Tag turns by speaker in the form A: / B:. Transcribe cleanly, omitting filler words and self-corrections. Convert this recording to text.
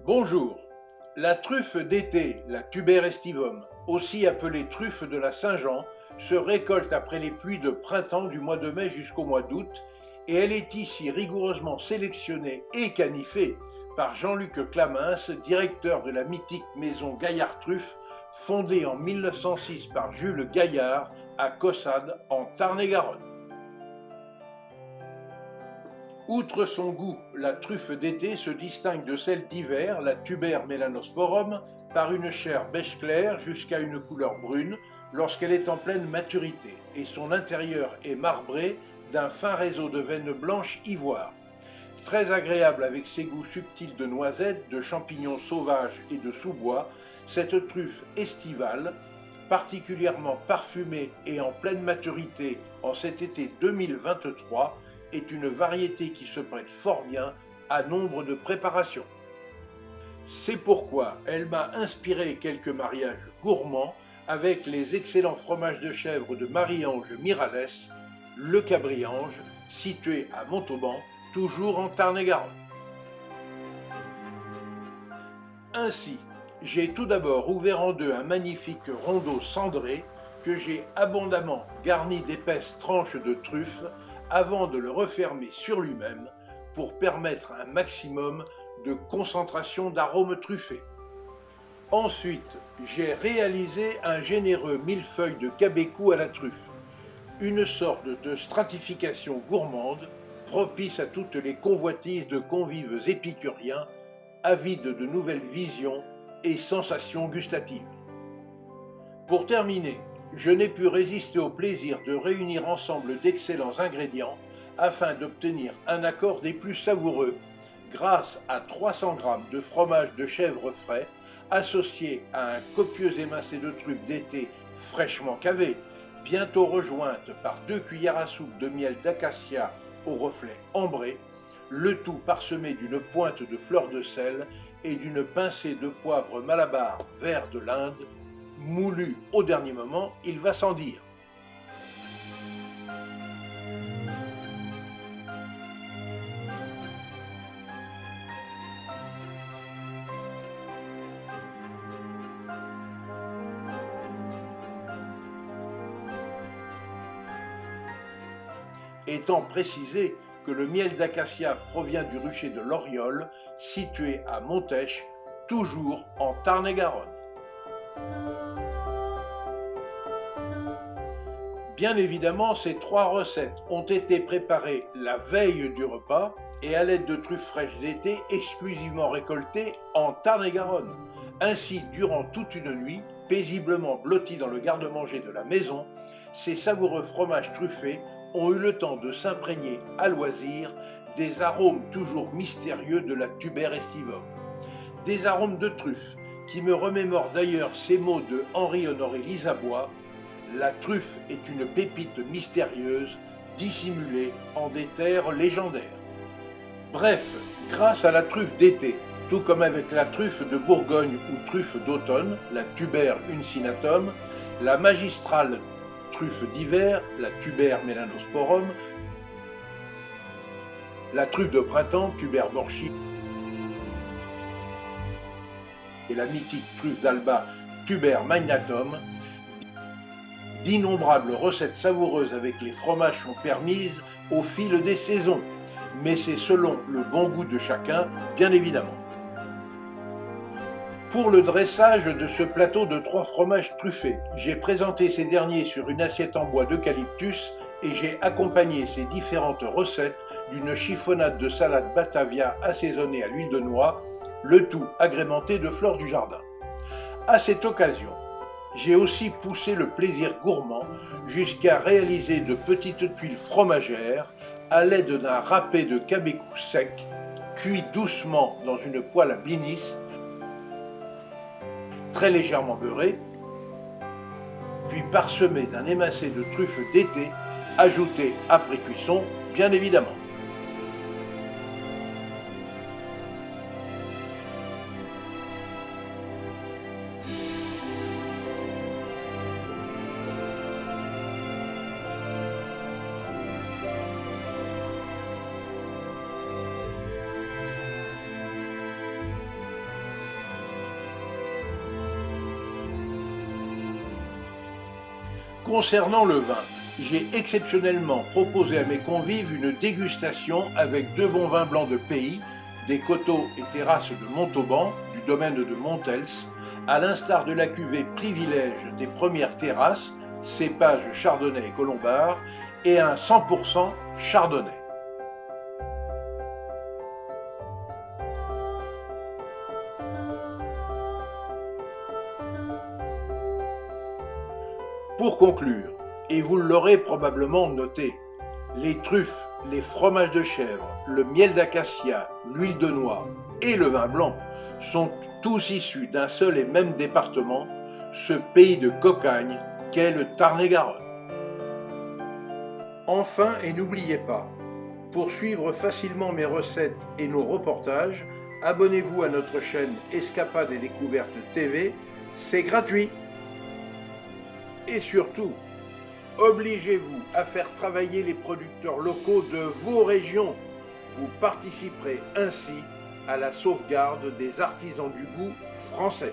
A: Bonjour. La truffe d'été, la Tuber estivum, aussi appelée truffe de la Saint-Jean, se récolte après les pluies de printemps du mois de mai jusqu'au mois d'août et elle est ici rigoureusement sélectionnée et canifée par Jean-Luc Clamens, directeur de la mythique maison Gaillard Truffe, fondée en 1906 par Jules Gaillard à Caussade en Tarn-et-Garonne. Outre son goût, la truffe d'été se distingue de celle d'hiver, la Tuber melanosporum, par une chair beige clair jusqu'à une couleur brune lorsqu'elle est en pleine maturité, et son intérieur est marbré d'un fin réseau de veines blanches ivoire. Très agréable avec ses goûts subtils de noisettes, de champignons sauvages et de sous-bois, cette truffe estivale, particulièrement parfumée et en pleine maturité en cet été 2023, est une variété qui se prête fort bien à nombre de préparations. C'est pourquoi elle m'a inspiré quelques mariages gourmands avec les excellents fromages de chèvre de Marie-Ange Miralles, le Cabriange, situé à Montauban, toujours en Tarn-et-Garonne. Ainsi, j'ai tout d'abord ouvert en deux un magnifique rondeau cendré que j'ai abondamment garni d'épaisses tranches de truffes avant de le refermer sur lui-même pour permettre un maximum de concentration d'arômes truffés. Ensuite, j'ai réalisé un généreux millefeuille de cabécou à la truffe, une sorte de stratification gourmande propice à toutes les convoitises de convives épicuriens avides de nouvelles visions et sensations gustatives. Pour terminer, je n'ai pu résister au plaisir de réunir ensemble d'excellents ingrédients afin d'obtenir un accord des plus savoureux grâce à 300 g de fromage de chèvre frais associé à un copieux émincé de truffes d'été fraîchement cavé, bientôt rejointe par 2 cuillères à soupe de miel d'acacia au reflet ambré, le tout parsemé d'une pointe de fleur de sel et d'une pincée de poivre malabar vert de l'Inde, moulu au dernier moment, il va sans dire. Étant précisé que le miel d'acacia provient du rucher de l'Oriole, situé à Montèche, toujours en Tarn-et-Garonne. Bien évidemment, ces 3 recettes ont été préparées la veille du repas et à l'aide de truffes fraîches d'été exclusivement récoltées en Tarn-et-Garonne. Ainsi, durant toute une nuit, paisiblement blottis dans le garde-manger de la maison, ces savoureux fromages truffés ont eu le temps de s'imprégner à loisir des arômes toujours mystérieux de la Tuber estivum. Des arômes de truffe qui me remémorent d'ailleurs ces mots de Henri-Honoré Lisabois: la truffe est une pépite mystérieuse, dissimulée en des terres légendaires. Bref, grâce à la truffe d'été, tout comme avec la truffe de Bourgogne ou truffe d'automne, la Tuber uncinatum, la magistrale truffe d'hiver, la Tuber melanosporum, la truffe de printemps, Tuber borchi, et la mythique truffe d'Alba, Tuber magnatum, d'innombrables recettes savoureuses avec les fromages sont permises au fil des saisons, mais c'est selon le bon goût de chacun, bien évidemment. Pour le dressage de ce plateau de 3 fromages truffés, j'ai présenté ces derniers sur une assiette en bois d'eucalyptus et j'ai accompagné ces différentes recettes d'une chiffonnade de salade Batavia assaisonnée à l'huile de noix, le tout agrémenté de fleurs du jardin. À cette occasion, j'ai aussi poussé le plaisir gourmand jusqu'à réaliser de petites tuiles fromagères à l'aide d'un râpé de cabécou sec, cuit doucement dans une poêle à blinis, très légèrement beurré, puis parsemé d'un émincé de truffes d'été, ajouté après cuisson, bien évidemment. Concernant le vin, j'ai exceptionnellement proposé à mes convives une dégustation avec 2 bons vins blancs de pays, des coteaux et terrasses de Montauban, du domaine de Montels, à l'instar de la cuvée privilège des premières terrasses, cépages chardonnay et colombard, et un 100% chardonnay. Pour conclure, et vous l'aurez probablement noté, les truffes, les fromages de chèvre, le miel d'acacia, l'huile de noix et le vin blanc sont tous issus d'un seul et même département, ce pays de cocagne qu'est le Tarn-et-Garonne. Enfin, et n'oubliez pas, pour suivre facilement mes recettes et nos reportages, abonnez-vous à notre chaîne Escapades et Découvertes TV, c'est gratuit. Et surtout, obligez-vous à faire travailler les producteurs locaux de vos régions. Vous participerez ainsi à la sauvegarde des artisans du goût français.